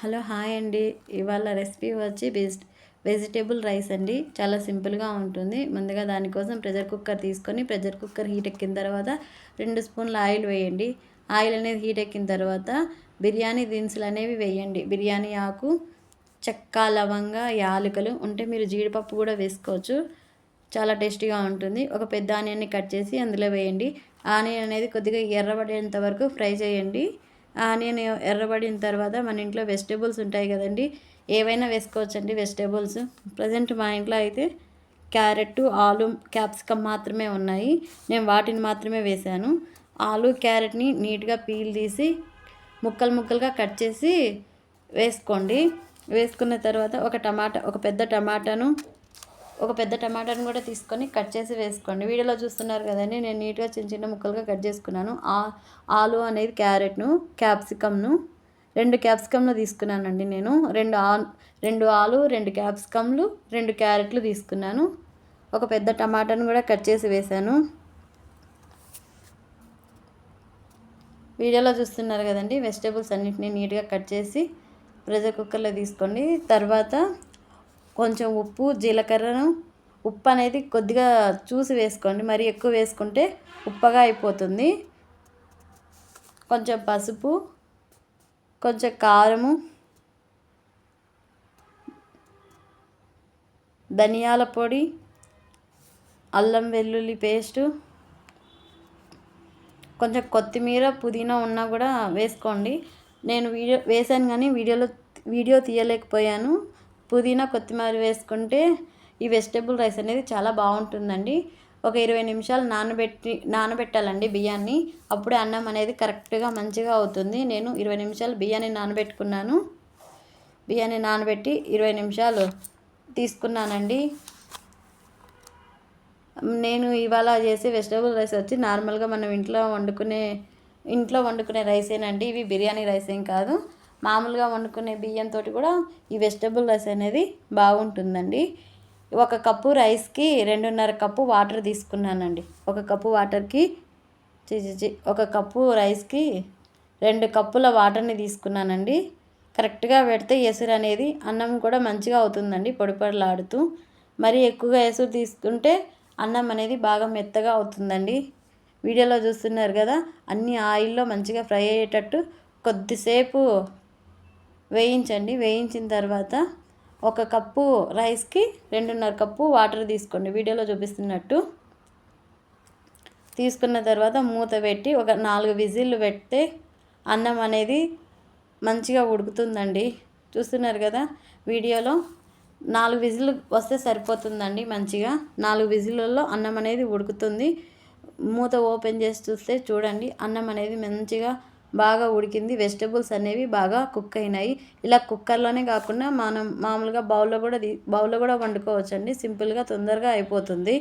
Hello hi అండి. ఇవాళ recipe వచ్చి వెజిటేబుల్ రైస్ అండి. చాలా సింపుల్గా ఉంటుంది. ముందుగా దానికోసం ప్రెషర్ కుక్కర్ తీసుకొని ప్రెషర్ కుక్కర్ హీట్ ఎక్కిన తర్వాత 2 స్పూన్ల ఆయిల్ వేయండి. ఆయిల్ అనేది హీట్ ఎక్కిన తర్వాత బిర్యానీ దినుసులు అనేవి వేయండి. బిర్యానీ ఆకు, చెక్క, లవంగ, యాలకులు ఉంటే మీరు జీడిపప్పు కూడా వేసుకోవచ్చు. చాలా టేస్టీగా ఉంటుంది. ఒక పెద్ద ఆనియన్ని కట్ చేసి అందులో వేయండి. ఆనియన్ అనేది కొద్దిగా ఎర్రబడేంత వరకు ఫ్రై చేయండి. ఆనియన్ ఎర్రబడిన తర్వాత మన ఇంట్లో వెజిటేబుల్స్ ఉంటాయి కదండి, ఏవైనా వేసుకోవచ్చండి వెజిటేబుల్స్. ప్రజెంట్ మా ఇంట్లో అయితే క్యారెట్, ఆలు, క్యాప్సికమ్ మాత్రమే ఉన్నాయి. నేను వాటిని మాత్రమే వేశాను. ఆలు, క్యారెట్ని నీట్గా పీల్ తీసి ముక్కలుగా కట్ చేసి వేసుకోండి. వేసుకున్న తర్వాత ఒక పెద్ద టమాటాను కూడా తీసుకొని కట్ చేసి వేసుకోండి. వీడియోలో చూస్తున్నారు కదండి, నేను నీట్గా చిన్న ముక్కలుగా కట్ చేసుకున్నాను. ఆలు అనేది క్యారెట్ను, క్యాప్సికమ్ను 2 క్యాప్సికమ్లు తీసుకున్నానండి. నేను 2 ఆలు, 2 క్యాప్సికమ్లు, 2 క్యారెట్లు తీసుకున్నాను. ఒక పెద్ద టమాటాను కూడా కట్ చేసి వేశాను. వీడియోలో చూస్తున్నారు కదండి, వెజిటేబుల్స్ అన్నింటినీ నీట్గా కట్ చేసి ప్రెషర్ కుక్కర్లో తీసుకోండి. తర్వాత కొంచెం ఉప్పు, జీలకర్రను, ఉప్పు అనేది కొద్దిగా చూసి వేసుకోండి. మరి ఎక్కువ వేసుకుంటే ఉప్పగా అయిపోతుంది. కొంచెం పసుపు, కొంచెం కారము, ధనియాల పొడి, అల్లం వెల్లుల్లి పేస్టు, కొంచెం కొత్తిమీర, పుదీనా ఉన్నా కూడా వేసుకోండి. నేను వేసాను కానీ వీడియో తీయలేకపోయాను. పుదీనా, కొత్తిమీర వేసుకుంటే ఈ వెజిటేబుల్ రైస్ అనేది చాలా బాగుంటుందండి. ఒక 20 నిమిషాలు నానబెట్టాలండి బియ్యాన్ని. అప్పుడే అన్నం అనేది కరెక్ట్గా మంచిగా అవుతుంది. నేను 20 నిమిషాలు బియ్యాన్ని నానబెట్టుకున్నాను. బియ్యాన్ని నానబెట్టి 20 నిమిషాలు తీసుకున్నానండి. నేను ఇవాళ చేసే వెజిటేబుల్ రైస్ వచ్చి నార్మల్గా మనం ఇంట్లో వండుకునే రైసేనండి. ఇవి బిర్యానీ రైస్ ఏం కాదు. మామూలుగా వండుకునే బియ్యంతో కూడా ఈ వెజిటేబుల్ రైస్ అనేది బాగుంటుందండి. 1 కప్పు రైస్కి 2.5 కప్పు వాటర్ తీసుకున్నానండి. 1 కప్పు వాటర్కి 1 కప్పు రైస్కి 2 కప్పుల వాటర్ని తీసుకున్నానండి. కరెక్ట్గా పెడితే ఎసురు అనేది అన్నం కూడా మంచిగా అవుతుందండి, పొడిపొడలాడుతూ. మరీ ఎక్కువగా ఎసురు తీసుకుంటే అన్నం అనేది బాగా మెత్తగా అవుతుందండి. వీడియోలో చూస్తున్నారు కదా, అన్ని ఆయిల్లో మంచిగా ఫ్రై అయ్యేటట్టు కొద్దిసేపు వేయించండి. వేయించిన తర్వాత 1 కప్పు రైస్కి 2.5 కప్పు వాటర్ తీసుకోండి, వీడియోలో చూపిస్తున్నట్టు. తీసుకున్న తర్వాత మూత పెట్టి ఒక 4 విజిల్లు పెడితే అన్నం అనేది మంచిగా ఉడుకుతుందండి. చూస్తున్నారు కదా వీడియోలో, 4 విజిల్లు వస్తే సరిపోతుందండి. మంచిగా 4 విజిల్లలో అన్నం అనేది ఉడుకుతుంది. మూత ఓపెన్ చేసి చూస్తే చూడండి, అన్నం అనేది మంచిగా బాగా ఉడికింది. వెజిటేబుల్స్ అనేవి బాగా కుక్ అయినాయి. ఇలా కుక్కర్లోనే కాకుండా మనం మామూలుగా బౌల్లో కూడా వండుకోవచ్చండి. సింపుల్గా తొందరగా అయిపోతుంది.